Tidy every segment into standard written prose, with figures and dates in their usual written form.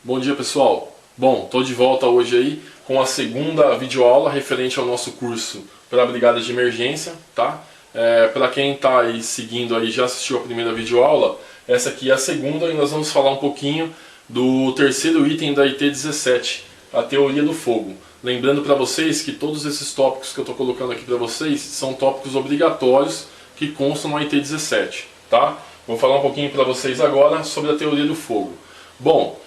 Bom dia, pessoal. Bom, estou de volta hoje aí com a segunda videoaula referente ao nosso curso para brigadas de emergência, tá? Para quem está aí seguindo aí, já assistiu a primeira videoaula, essa aqui é a segunda e nós vamos falar um pouquinho do terceiro item da IT 17, a teoria do fogo. Lembrando para vocês que todos esses tópicos que eu estou colocando aqui para vocês são tópicos obrigatórios que constam no IT 17, tá? Vou falar um pouquinho para vocês agora sobre a teoria do fogo. Bom,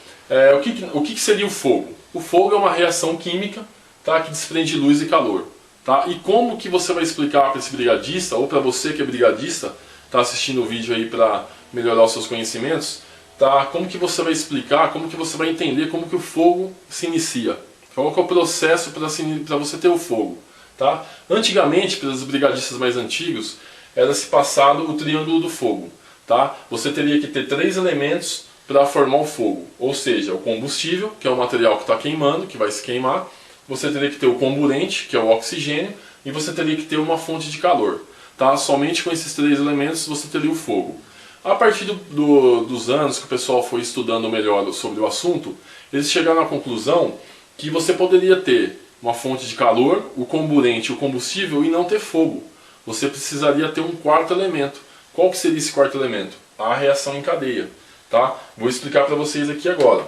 o que seria o fogo? O fogo é uma reação química, tá, que desprende luz e calor. Tá? E como que você vai explicar para esse brigadista, ou para você que é brigadista, está assistindo o vídeo aí para melhorar os seus conhecimentos, tá? Como que você vai explicar, como que você vai entender como que o fogo se inicia? Qual que é o processo para você ter o fogo? Tá? Antigamente, pelos brigadistas mais antigos, era se passado o triângulo do fogo. Tá? Você teria que ter 3 elementos para formar o fogo, ou seja, o combustível, que é o material que está queimando, que vai se queimar, você teria que ter o comburente, que é o oxigênio, e você teria que ter uma fonte de calor. Tá? Somente com esses 3 elementos você teria o fogo. A partir dos anos que o pessoal foi estudando melhor sobre o assunto, eles chegaram à conclusão que você poderia ter uma fonte de calor, o comburente, o combustível e não ter fogo. Você precisaria ter um quarto elemento. Qual que seria esse quarto elemento? A reação em cadeia. Tá? Vou explicar para vocês aqui agora.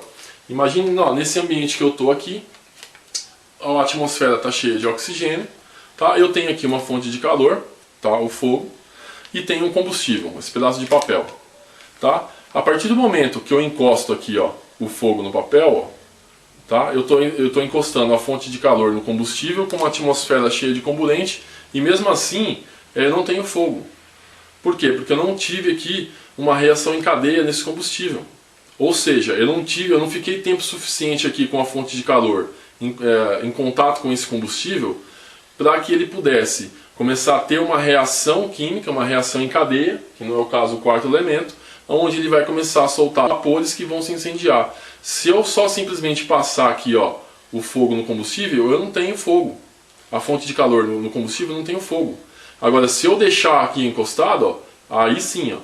Imagine, nesse ambiente que eu estou aqui, a atmosfera está cheia de oxigênio, tá? Eu tenho aqui uma fonte de calor, tá? O fogo, e tenho um combustível, esse pedaço de papel. Tá? A partir do momento que eu encosto aqui, ó, o fogo no papel, ó, tá? Eu tô encostando a fonte de calor no combustível com uma atmosfera cheia de comburente, e mesmo assim eu não tenho fogo. Por quê? Porque eu não tive aqui uma reação em cadeia nesse combustível. Ou seja, eu não fiquei tempo suficiente aqui com a fonte de calor em contato com esse combustível para que ele pudesse começar a ter uma reação química, uma reação em cadeia, que não é o caso do quarto elemento, onde ele vai começar a soltar vapores que vão se incendiar. Se eu só simplesmente passar aqui, ó, o fogo no combustível, eu não tenho fogo. A fonte de calor no combustível não tem fogo. Agora, se eu deixar aqui encostado, ó, aí sim, ó,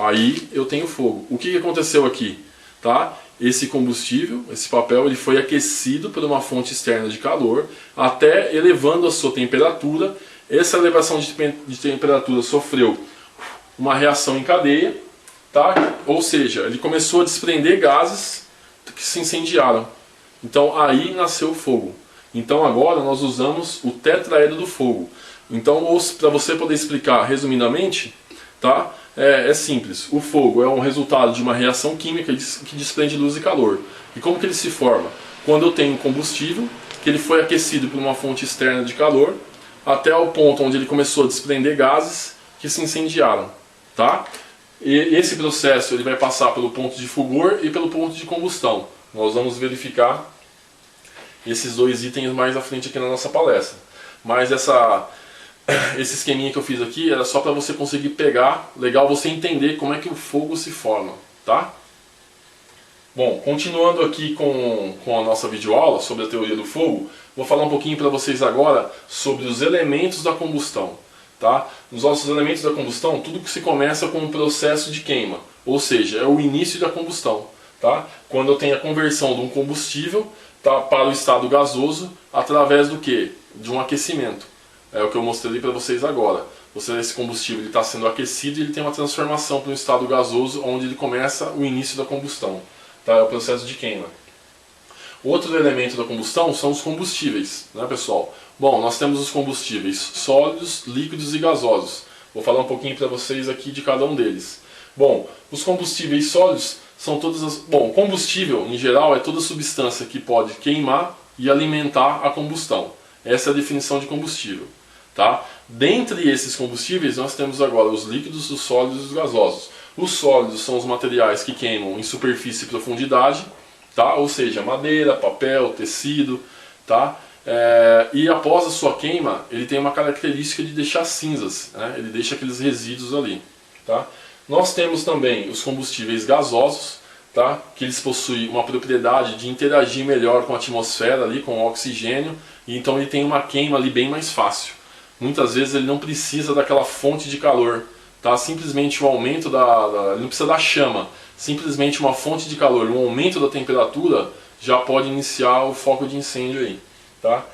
aí eu tenho fogo. O que aconteceu aqui? Tá? Esse combustível, esse papel, ele foi aquecido por uma fonte externa de calor, até elevando a sua temperatura. Essa elevação de temperatura sofreu uma reação em cadeia, tá? Ou seja, ele começou a desprender gases que se incendiaram. Então aí nasceu o fogo. Então agora nós usamos o tetraedro do fogo. Então, para você poder explicar resumidamente, tá? É simples. O fogo é um resultado de uma reação química que desprende luz e calor. E como que ele se forma? Quando eu tenho combustível, que ele foi aquecido por uma fonte externa de calor, até o ponto onde ele começou a desprender gases que se incendiaram. Tá? E esse processo ele vai passar pelo ponto de fulgor e pelo ponto de combustão. Nós vamos verificar esses 2 itens mais à frente aqui na nossa palestra. Mas esse esqueminha que eu fiz aqui era só para você conseguir pegar, legal você entender como é que o fogo se forma, tá? Bom, continuando aqui com a nossa videoaula sobre a teoria do fogo, vou falar um pouquinho para vocês agora sobre os elementos da combustão, tá? Nos nossos elementos da combustão, tudo que se começa com um processo de queima, ou seja, é o início da combustão, tá? Quando eu tenho a conversão de um combustível, tá, para o estado gasoso, através do quê? De um aquecimento. É o que eu mostrei para vocês agora. Esse combustível está sendo aquecido e ele tem uma transformação para um estado gasoso, onde ele começa o início da combustão. Tá? É o processo de queima. Outro elemento da combustão são os combustíveis, né, pessoal? Bom, nós temos os combustíveis sólidos, líquidos e gasosos. Vou falar um pouquinho para vocês aqui de cada um deles. Bom, os combustíveis sólidos são Bom, combustível, em geral, é toda substância que pode queimar e alimentar a combustão. Essa é a definição de combustível. Tá? Dentre esses combustíveis nós temos agora os líquidos, os sólidos e os gasosos. Os sólidos são os materiais que queimam em superfície e profundidade, tá? Ou seja, madeira, papel, tecido. Tá? E após a sua queima, ele tem uma característica de deixar cinzas, né? Ele deixa aqueles resíduos ali. Tá? Nós temos também os combustíveis gasosos, tá? Que eles possuem uma propriedade de interagir melhor com a atmosfera, ali, com o oxigênio, e então ele tem uma queima ali bem mais fácil. Muitas vezes ele não precisa daquela fonte de calor tá? Simplesmente o aumento ele não precisa da chama, simplesmente uma fonte de calor, um aumento da temperatura já pode iniciar o foco de incêndio aí, tá?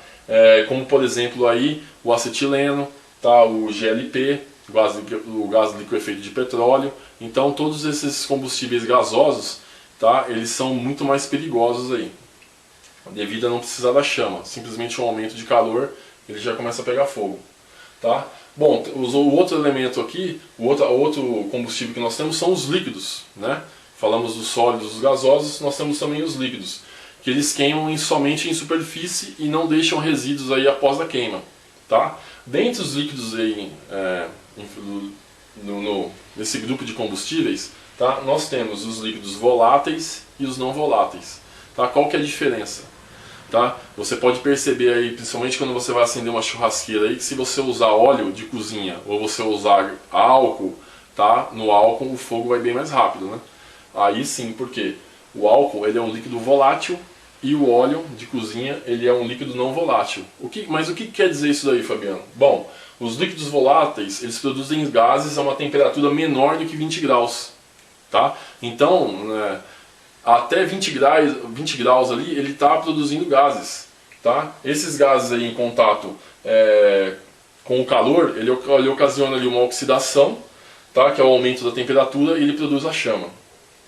Como por exemplo aí o acetileno, tá? O GLP, o gás liquefeito de petróleo. Então todos esses combustíveis gasosos, tá? Eles são muito mais perigosos aí, devido a não precisar da chama, simplesmente um aumento de calor ele já começa a pegar fogo, tá? Bom, o outro elemento aqui, o outro combustível que nós temos são os líquidos, né? Falamos dos sólidos, dos gasosos, nós temos também os líquidos, que eles queimam somente em superfície e não deixam resíduos aí após a queima, tá? Dentre os líquidos aí, nesse grupo de combustíveis, tá? Nós temos os líquidos voláteis e os não voláteis, tá? Qual que é a diferença? Tá? Você pode perceber aí, principalmente quando você vai acender uma churrasqueira aí, que se você usar óleo de cozinha ou você usar álcool, tá? No álcool o fogo vai bem mais rápido, né? Aí sim, porque o álcool ele é um líquido volátil e o óleo de cozinha ele é um líquido não volátil. Mas o que quer dizer isso daí, Fabiano? Bom, os líquidos voláteis eles produzem gases a uma temperatura menor do que 20 graus, tá? Então, até 20 graus ali, ele está produzindo gases, tá? Esses gases aí em contato com o calor, ele ocasiona ali uma oxidação, tá? Que é o aumento da temperatura e ele produz a chama,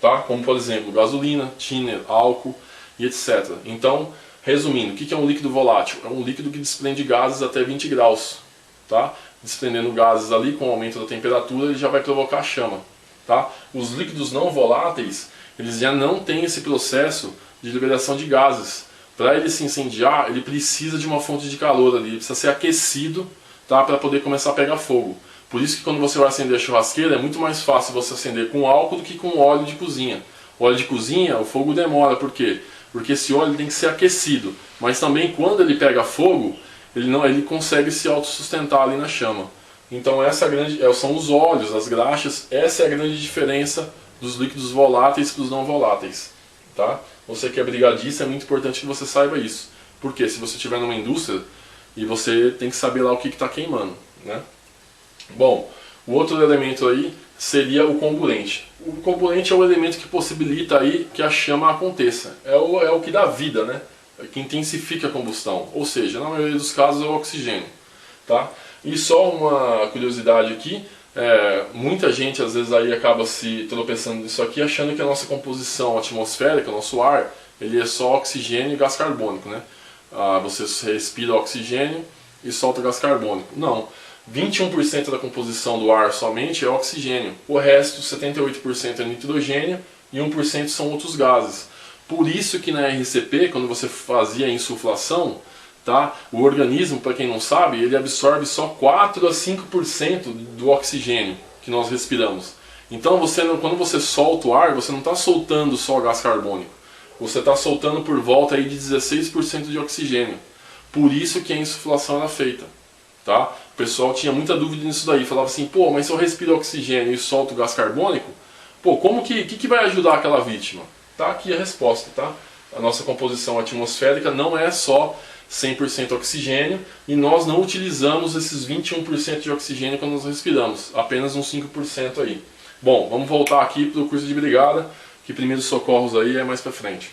tá? Como por exemplo, gasolina, thinner, álcool e etc. Então, resumindo, o que é um líquido volátil? É um líquido que desprende gases até 20 graus, tá? Desprendendo gases ali com o aumento da temperatura, ele já vai provocar a chama, tá? Os líquidos não voláteis, eles já não têm esse processo de liberação de gases. Para ele se incendiar, ele precisa de uma fonte de calor ali, ele precisa ser aquecido, tá, para poder começar a pegar fogo. Por isso que quando você vai acender a churrasqueira, é muito mais fácil você acender com álcool do que com óleo de cozinha. O óleo de cozinha, o fogo demora, por quê? Porque esse óleo tem que ser aquecido, mas também quando ele pega fogo, ele consegue se autossustentar ali na chama. Então são os óleos, as graxas, essa é a grande diferença dos líquidos voláteis para os não voláteis, tá? Você que é brigadista, é muito importante que você saiba isso. Porque se você estiver numa indústria, e você tem que saber lá o que está queimando, né? Bom, o outro elemento aí seria o comburente. O comburente é o elemento que possibilita aí que a chama aconteça. É o que dá vida, né? É que intensifica a combustão. Ou seja, na maioria dos casos é o oxigênio, tá? E só uma curiosidade aqui, muita gente às vezes aí acaba se tropeçando nisso aqui, achando que a nossa composição atmosférica, o nosso ar, ele é só oxigênio e gás carbônico, né? Você respira oxigênio e solta gás carbônico. Não, 21% da composição do ar somente é oxigênio, o resto, 78% é nitrogênio e 1% são outros gases. Por isso que na RCP, quando você fazia a insuflação, tá? O organismo, para quem não sabe, ele absorve só 4 a 5% do oxigênio que nós respiramos. Então quando você solta o ar, você não está soltando só gás carbônico. Você está soltando por volta aí de 16% de oxigênio. Por isso que a insuflação era feita, tá? O pessoal tinha muita dúvida nisso daí. Falava assim, pô, mas se eu respiro oxigênio e solto gás carbônico, pô, como que vai ajudar aquela vítima? Tá aqui a resposta, tá? A nossa composição atmosférica não é só 100% oxigênio e nós não utilizamos esses 21% de oxigênio quando nós respiramos, apenas uns 5% aí. Bom, vamos voltar aqui para o curso de brigada, que primeiros socorros aí é mais para frente.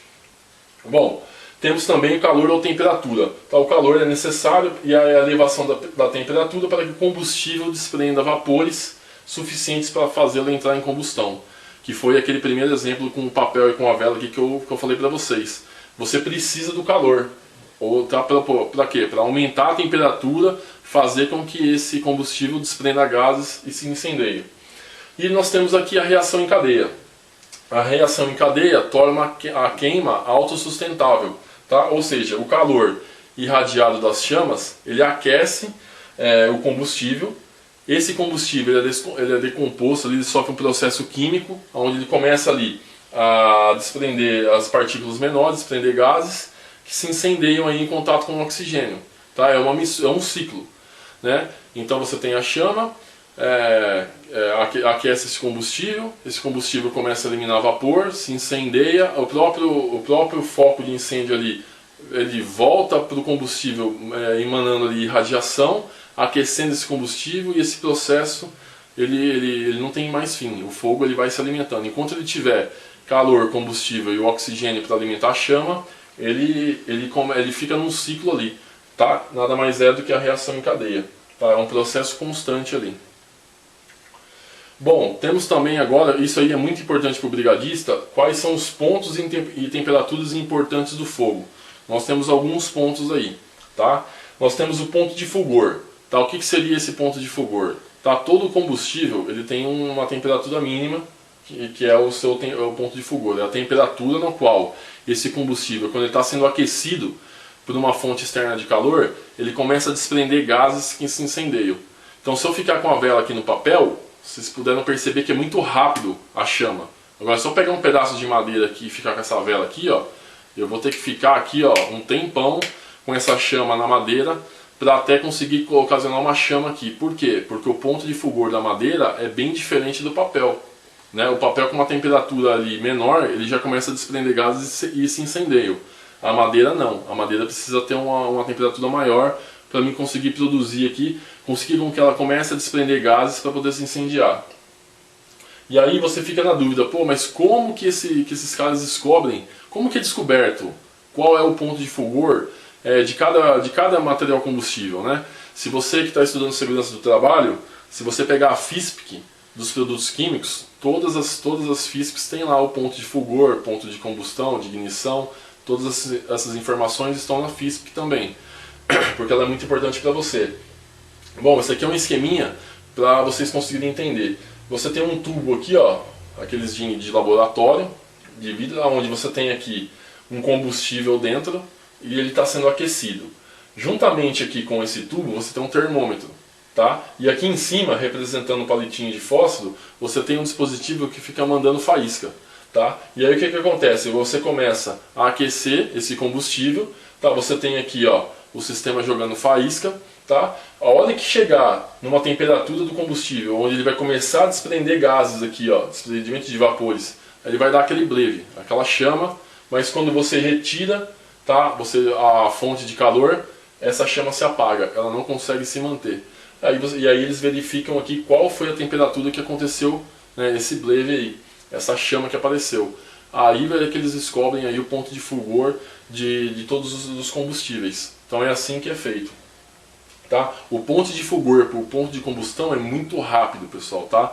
Bom, temos também o calor ou temperatura. Então, o calor é necessário e a elevação da temperatura para que o combustível desprenda vapores suficientes para fazê-lo entrar em combustão. Que foi aquele primeiro exemplo com o papel e com a vela aqui que eu falei para vocês. Você precisa do calor. Ou tá, para quê? Para aumentar a temperatura, fazer com que esse combustível desprenda gases e se incendeie. E nós temos aqui a reação em cadeia. A reação em cadeia torna a queima autossustentável, tá? Ou seja, o calor irradiado das chamas, ele aquece o combustível. Esse combustível ele é decomposto, ele sofre um processo químico, onde ele começa ali a desprender as partículas menores, desprender gases, que se incendeiam aí em contato com o oxigênio, tá? É um ciclo, né? Então você tem a chama, aquece esse combustível começa a eliminar vapor, se incendeia, o próprio foco de incêndio ali, ele volta para o combustível emanando ali radiação, aquecendo esse combustível, e esse processo ele não tem mais fim. O fogo ele vai se alimentando. Enquanto ele tiver calor, combustível e o oxigênio para alimentar a chama, ele fica num ciclo ali, tá? Nada mais é do que a reação em cadeia, tá? É um processo constante ali. Bom, temos também agora, isso aí é muito importante para o brigadista, quais são os pontos e temperaturas importantes do fogo. Nós temos alguns pontos aí, tá? Nós temos o ponto de fulgor, tá? O que seria esse ponto de fulgor? Tá? Todo combustível ele tem uma temperatura mínima, que é o ponto de fulgor, é a temperatura no qual esse combustível, quando ele está sendo aquecido por uma fonte externa de calor, ele começa a desprender gases que se incendeiam. Então se eu ficar com a vela aqui no papel, vocês puderam perceber que é muito rápido a chama. Agora se eu pegar um pedaço de madeira aqui e ficar com essa vela aqui, ó, eu vou ter que ficar aqui, ó, um tempão com essa chama na madeira para até conseguir ocasionar uma chama aqui. Por quê? Porque o ponto de fulgor da madeira é bem diferente do papel, né? O papel com uma temperatura ali menor, ele já começa a desprender gases e se incendeiam. A madeira não. A madeira precisa ter uma temperatura maior para mim conseguir produzir aqui, conseguir com que ela comece a desprender gases para poder se incendiar. E aí você fica na dúvida, pô, mas como que esses caras descobrem? Como que é descoberto? Qual é o ponto de fulgor de cada material combustível, né? Se você que está estudando segurança do trabalho, se você pegar a FISPIC dos produtos químicos, todas as FISPICs têm lá o ponto de fulgor, ponto de combustão, de ignição, todas essas informações estão na FISPIC também, porque ela é muito importante para você. Bom, esse aqui é um esqueminha para vocês conseguirem entender. Você tem um tubo aqui, ó, aqueles de laboratório, de vidro, onde você tem aqui um combustível dentro e ele está sendo aquecido. Juntamente aqui com esse tubo você tem um termômetro, tá? E aqui em cima, representando o palitinho de fósforo, você tem um dispositivo que fica mandando faísca, tá? E aí o que acontece? Você começa a aquecer esse combustível, tá? Você tem aqui, ó, o sistema jogando faísca, tá? A hora que chegar numa temperatura do combustível, onde ele vai começar a desprender gases aqui, ó, desprendimento de vapores, ele vai dar aquele bleve, aquela chama, mas quando você retira, tá, a fonte de calor, essa chama se apaga, ela não consegue se manter. E aí eles verificam aqui qual foi a temperatura que aconteceu, né, esse bleve aí, essa chama que apareceu. Aí é que eles descobrem aí o ponto de fulgor de todos os combustíveis. Então é assim que é feito. Tá? O ponto de fulgor para o ponto de combustão é muito rápido, pessoal. Tá?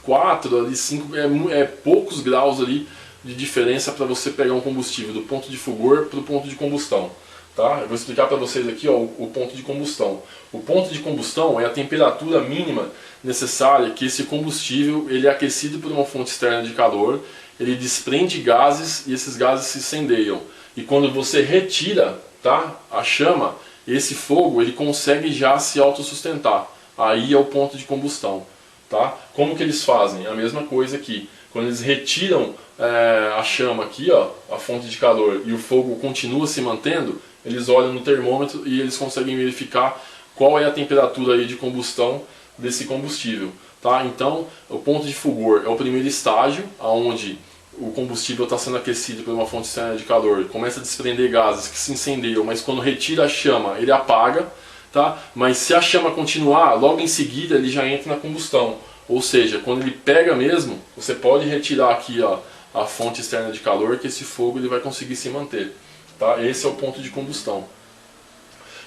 4 ali, 5, é poucos graus ali de diferença para você pegar um combustível do ponto de fulgor para o ponto de combustão. Tá? Eu vou explicar para vocês aqui, ó, o ponto de combustão. O ponto de combustão é a temperatura mínima necessária que esse combustível ele é aquecido por uma fonte externa de calor, ele desprende gases e esses gases se incendeiam. E quando você retira, tá, a chama, esse fogo ele consegue já se autossustentar. Aí é o ponto de combustão. Tá? Como que eles fazem? A mesma coisa aqui. Quando eles retiram a chama aqui, ó, a fonte de calor, e o fogo continua se mantendo, eles olham no termômetro e eles conseguem verificar qual é a temperatura aí de combustão desse combustível. Tá? Então, o ponto de fulgor é o primeiro estágio, onde o combustível está sendo aquecido por uma fonte externa de calor, começa a desprender gases que se incendeiam, mas quando retira a chama, ele apaga. Tá? Mas se a chama continuar, logo em seguida ele já entra na combustão. Ou seja, quando ele pega mesmo, você pode retirar aqui, ó, a fonte externa de calor, que esse fogo ele vai conseguir se manter. Tá? Esse é o ponto de combustão.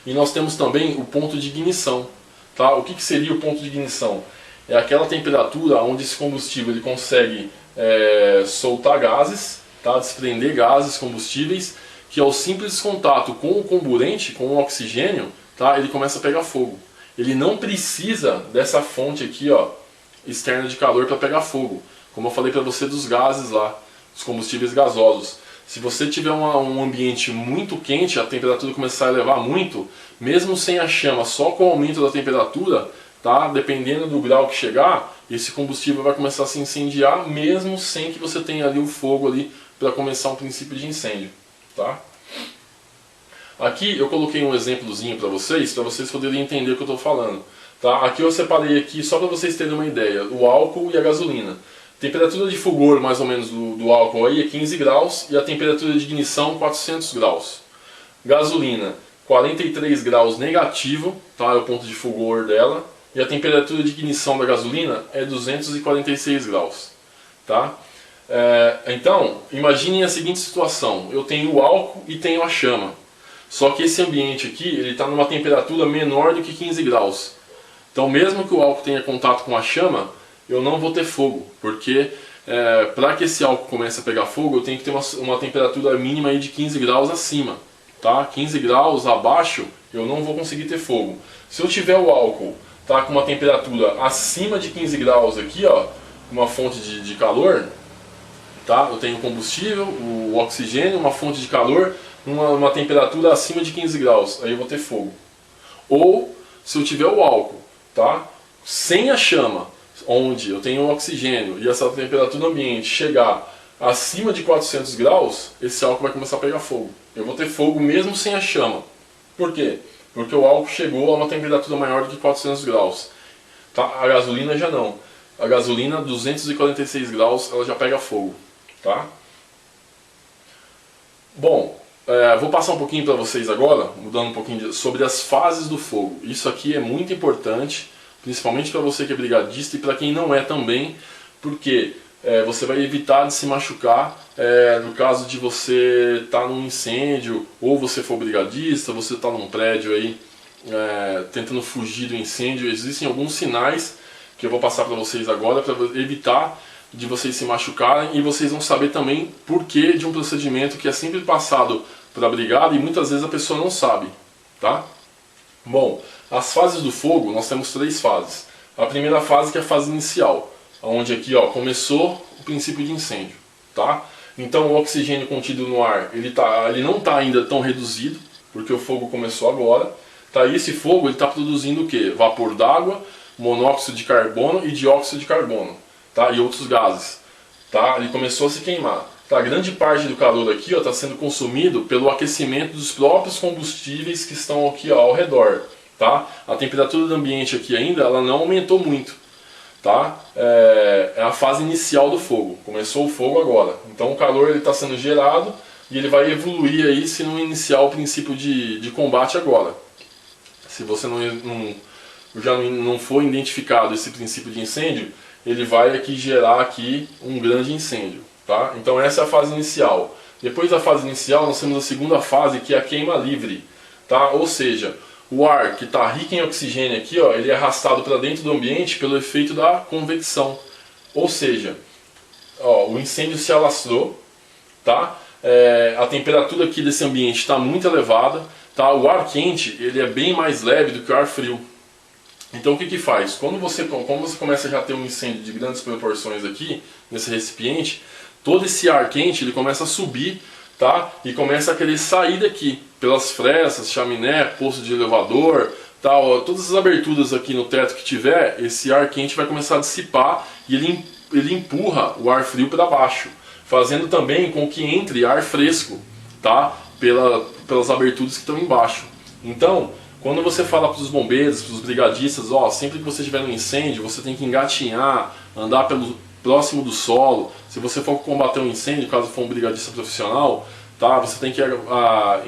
E nós temos também o ponto de ignição. Tá? O que seria o ponto de ignição? É aquela temperatura onde esse combustível ele consegue soltar gases, tá? Desprender gases combustíveis, que ao simples contato com o comburente, com o oxigênio, tá? Ele começa a pegar fogo. Ele não precisa dessa fonte aqui, ó, externa de calor para pegar fogo. Como eu falei para você dos gases lá, os combustíveis gasosos. Se você tiver um ambiente muito quente, a temperatura começar a elevar muito, mesmo sem a chama, só com o aumento da temperatura, tá? Dependendo do grau que chegar, esse combustível vai começar a se incendiar, mesmo sem que você tenha ali o fogo ali para começar um princípio de incêndio. Tá? Aqui eu coloquei um exemplozinho para vocês poderem entender o que eu estou falando. Tá? Aqui eu separei aqui só para vocês terem uma ideia, o álcool e a gasolina. Temperatura de fulgor mais ou menos do álcool aí é 15 graus e a temperatura de ignição 400 graus. Gasolina 43 graus negativo, tá? É o ponto de fulgor dela. e a temperatura de ignição da gasolina é 246 graus. Tá? Então, imaginem a seguinte situação: eu tenho o álcool e tenho a chama. Só que esse ambiente aqui está numa temperatura menor do que 15 graus. Então, mesmo que o álcool tenha contato com a chama, eu não vou ter fogo, porque para que esse álcool comece a pegar fogo, eu tenho que ter uma temperatura mínima aí de 15 graus acima. Tá? 15 graus abaixo, eu não vou conseguir ter fogo. Se eu tiver o álcool com uma temperatura acima de 15 graus aqui, ó, uma fonte de calor, tá? Eu tenho combustível, o oxigênio, uma fonte de calor, uma temperatura acima de 15 graus, aí eu vou ter fogo. Ou se eu tiver o álcool, tá? Sem a chama, onde eu tenho o oxigênio e essa temperatura ambiente chegar acima de 400 graus, esse álcool vai começar a pegar fogo. Eu vou ter fogo mesmo sem a chama. Por quê? Porque o álcool chegou a uma temperatura maior do que 400 graus. Tá? A gasolina já não. A gasolina, 246 graus, ela já pega fogo. Tá? Bom, vou passar um pouquinho para vocês agora, mudando um pouquinho sobre as fases do fogo. Isso aqui é muito importante, principalmente para você que é brigadista e para quem não é também, porque você vai evitar de se machucar no caso de você estar num incêndio, ou você for brigadista, você está num prédio aí tentando fugir do incêndio. Existem alguns sinais que eu vou passar para vocês agora para evitar de vocês se machucarem, e vocês vão saber também porquê de um procedimento que é sempre passado para a brigada e muitas vezes a pessoa não sabe. Tá? Bom, as fases do fogo, nós temos 3 fases. A primeira fase, que é a fase inicial, onde aqui começou o princípio de incêndio. Tá? Então o oxigênio contido no ar, ele não está ainda tão reduzido, porque o fogo começou agora. Tá? E esse fogo está produzindo o quê? Vapor d'água, monóxido de carbono e dióxido de carbono. Tá? E outros gases. Tá? Ele começou a se queimar. Tá? Grande parte do calor aqui está sendo consumido pelo aquecimento dos próprios combustíveis que estão aqui ao redor. Tá? A temperatura do ambiente aqui ainda ela não aumentou muito. Tá? É a fase inicial do fogo. Começou o fogo agora. Então o calor está sendo gerado e ele vai evoluir aí se não iniciar o princípio de combate agora. Se você já não for identificado esse princípio de incêndio, ele vai aqui gerar aqui um grande incêndio. Tá? Então essa é a fase inicial. Depois da fase inicial nós temos a segunda fase, que é a queima livre. Tá? Ou seja, o ar que está rico em oxigênio aqui, ele é arrastado para dentro do ambiente pelo efeito da convecção. Ou seja, o incêndio se alastrou, tá? A temperatura aqui desse ambiente está muito elevada. Tá? O ar quente ele é bem mais leve do que o ar frio. Então o que faz? Como você começa a já ter um incêndio de grandes proporções aqui, nesse recipiente, todo esse ar quente ele começa a subir, tá? E começa a querer sair daqui, pelas frestas, chaminé, poço de elevador, tá? Todas as aberturas aqui no teto que tiver, esse ar quente vai começar a dissipar e ele empurra o ar frio para baixo, fazendo também com que entre ar fresco, tá? Pelas aberturas que estão embaixo. Então, quando você fala para os bombeiros, para os brigadistas, sempre que você tiver um incêndio, você tem que engatinhar, andar próximo do solo. Se você for combater um incêndio, caso for um brigadista profissional, tá? Você tem que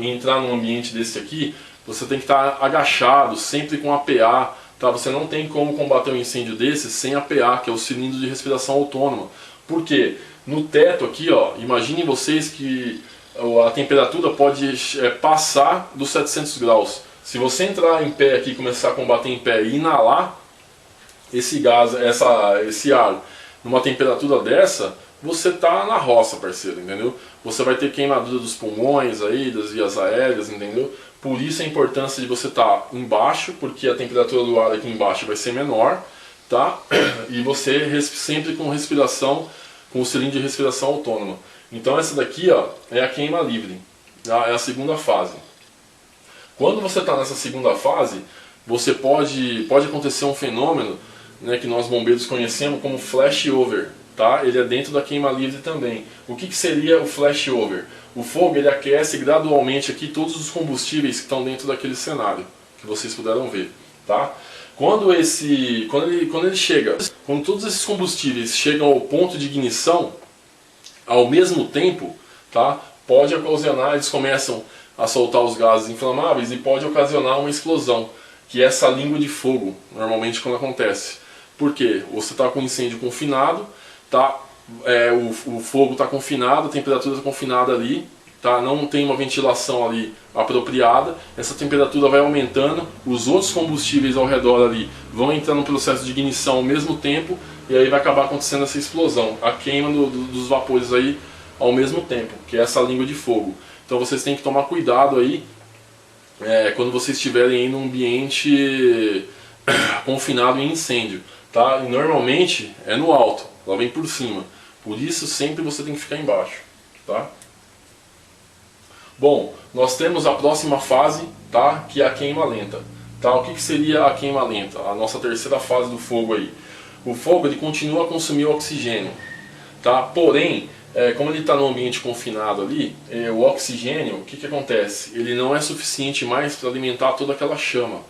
entrar num ambiente desse aqui, você tem que estar agachado, sempre com APA. Tá? Você não tem como combater um incêndio desse sem APA, que é o cilindro de respiração autônoma. Por quê? No teto aqui, imaginem vocês que a temperatura pode passar dos 700 graus. Se você entrar em pé aqui, começar a combater em pé e inalar esse gás, esse ar, numa temperatura dessa, você tá na roça, parceiro, entendeu? Você vai ter queimadura dos pulmões aí, das vias aéreas, entendeu? Por isso a importância de você estar embaixo, porque a temperatura do ar aqui embaixo vai ser menor, tá? E você sempre com respiração, com o cilindro de respiração autônoma. Então essa daqui, é a queima livre, tá? É a segunda fase. Quando você está nessa segunda fase, você pode acontecer um fenômeno, né, que nós bombeiros conhecemos como flashover. Tá? Ele é dentro da queima livre também. O que seria o flashover? O fogo ele aquece gradualmente aqui todos os combustíveis que estão dentro daquele cenário que vocês puderam ver. Tá? Quando todos esses combustíveis chegam ao ponto de ignição ao mesmo tempo, tá? Pode ocasionar, eles começam a soltar os gases inflamáveis e pode ocasionar uma explosão. que é essa língua de fogo, normalmente quando acontece. Por quê? Você está com incêndio confinado, tá? O fogo está confinado, a temperatura está confinada ali, tá? Não tem uma ventilação ali apropriada, essa temperatura vai aumentando, os outros combustíveis ao redor ali vão entrando no processo de ignição ao mesmo tempo, e aí vai acabar acontecendo essa explosão, a queima dos vapores aí ao mesmo tempo, que é essa língua de fogo. Então vocês têm que tomar cuidado aí quando vocês estiverem aí num ambiente confinado em incêndio, tá? E normalmente é no alto, ela vem por cima, por isso sempre você tem que ficar embaixo, tá? Bom, nós temos a próxima fase, tá? Que é a queima lenta, tá? O que seria a queima lenta? A nossa terceira fase do fogo aí. O fogo ele continua a consumir o oxigênio, tá? Porém, como ele está no ambiente confinado ali, o oxigênio, o que acontece? Ele não é suficiente mais para alimentar toda aquela chama,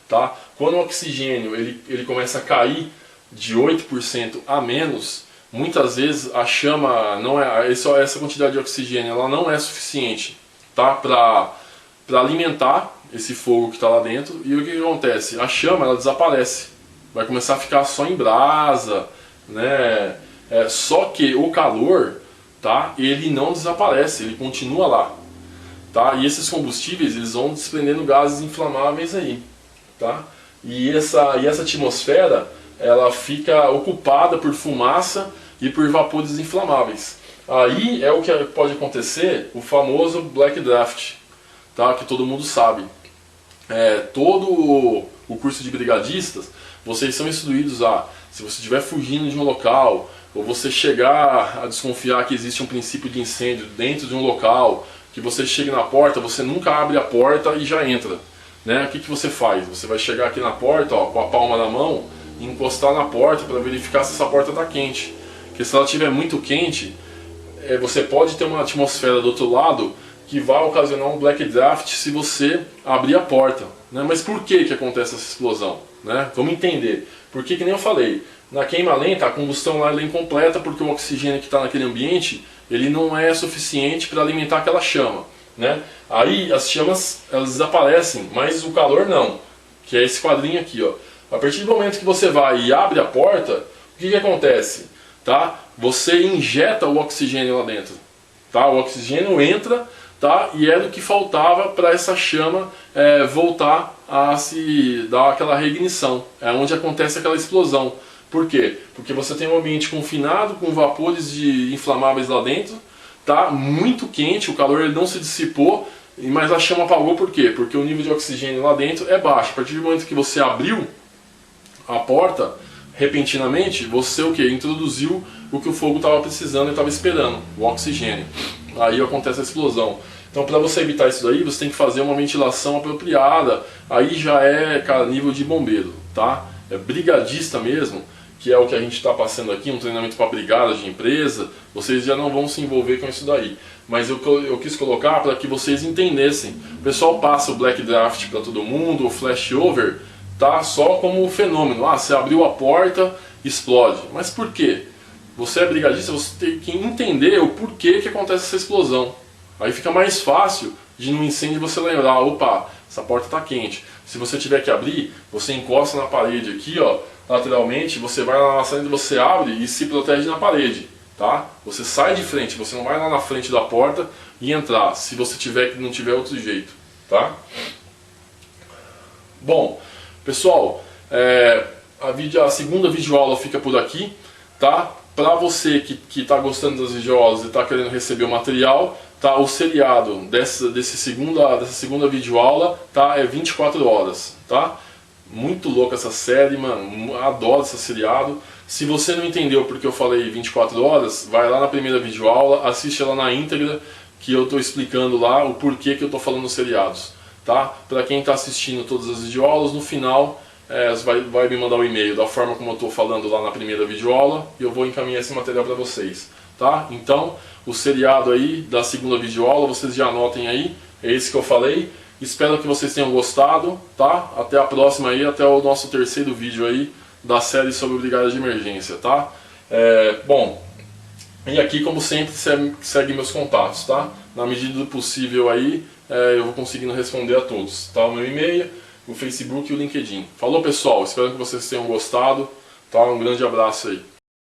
tá? Quando o oxigênio ele começa a cair de 8% a menos, muitas vezes a chama não é essa quantidade de oxigênio, ela não é suficiente, tá? Para alimentar esse fogo que está lá dentro. E o que acontece? A chama ela desaparece, vai começar a ficar só em brasa, né? Só que o calor, tá? Ele não desaparece, ele continua lá, tá? E esses combustíveis eles vão desprendendo gases inflamáveis aí, tá? E essa atmosfera ela fica ocupada por fumaça e por vapores inflamáveis. Aí é o que pode acontecer, o famoso Black Draft, tá? Que todo mundo sabe. Todo o curso de brigadistas, vocês são instruídos se você estiver fugindo de um local, ou você chegar a desconfiar que existe um princípio de incêndio dentro de um local, que você chegue na porta, você nunca abre a porta e já entra, né? O que você faz? Você vai chegar aqui na porta, ó, com a palma na mão, e encostar na porta para verificar se essa porta está quente. Porque se ela estiver muito quente, você pode ter uma atmosfera do outro lado que vai ocasionar um black draft se você abrir a porta, né? Mas por que acontece essa explosão, né? Vamos entender. Porque, que nem eu falei, na queima lenta a combustão lá é incompleta porque o oxigênio que está naquele ambiente ele não é suficiente para alimentar aquela chama, né? Aí as chamas elas desaparecem, mas o calor não, que é esse quadrinho aqui, ó. A partir do momento que você vai e abre a porta, o que acontece? Tá? Você injeta o oxigênio lá dentro, tá? O oxigênio entra, tá? E era o que faltava para essa chama voltar a se dar aquela reignição, é onde acontece aquela explosão. Por quê? Porque você tem um ambiente confinado com vapores inflamáveis lá dentro, tá? Muito quente, o calor ele não se dissipou, mas a chama apagou. Por quê? Porque o nível de oxigênio lá dentro é baixo. A partir do momento que você abriu a porta, repentinamente, você introduziu o que o fogo estava precisando e estava esperando, o oxigênio. Aí acontece a explosão. Então, para você evitar isso daí, você tem que fazer uma ventilação apropriada. Aí já cara, nível de bombeiro, tá? É brigadista mesmo, que é o que a gente está passando aqui, um treinamento para brigadas de empresa. Vocês já não vão se envolver com isso daí. Mas eu quis colocar para que vocês entendessem. O pessoal passa o Black Draft para todo mundo, o Flashover, tá? Só como fenômeno. Você abriu a porta, explode. Mas por quê? Você é brigadista, você tem que entender o porquê que acontece essa explosão. Aí fica mais fácil de no incêndio você lembrar, opa, essa porta está quente. Se você tiver que abrir, você encosta na parede aqui, ó, lateralmente, você vai lá na saída, você abre e se protege na parede, tá? Você sai de frente, você não vai lá na frente da porta e entrar, se você não tiver outro jeito, tá? Bom, pessoal, a segunda videoaula fica por aqui, tá? Para você que está gostando das videoaulas e está querendo receber o material, tá? O seriado dessa segunda videoaula, tá? É 24 horas, tá? Muito louca essa série, mano, adoro esse seriado. Se você não entendeu porque eu falei 24 horas, vai lá na primeira videoaula, assiste ela na íntegra, que eu estou explicando lá o porquê que eu estou falando nos seriados, tá? Para quem está assistindo todas as videoaulas, no final vai me mandar um e-mail da forma como eu estou falando lá na primeira videoaula e eu vou encaminhar esse material para vocês, tá? Então, o seriado aí da segunda videoaula, vocês já anotem aí, é esse que eu falei. Espero que vocês tenham gostado, tá? Até a próxima aí, até o nosso terceiro vídeo aí da série sobre brigadas de emergência, tá? Bom, e aqui como sempre segue meus contatos, tá? Na medida do possível aí, eu vou conseguindo responder a todos, tá? O meu e-mail o Facebook e o LinkedIn. Falou, pessoal, espero que vocês tenham gostado, tá? Um grande abraço aí.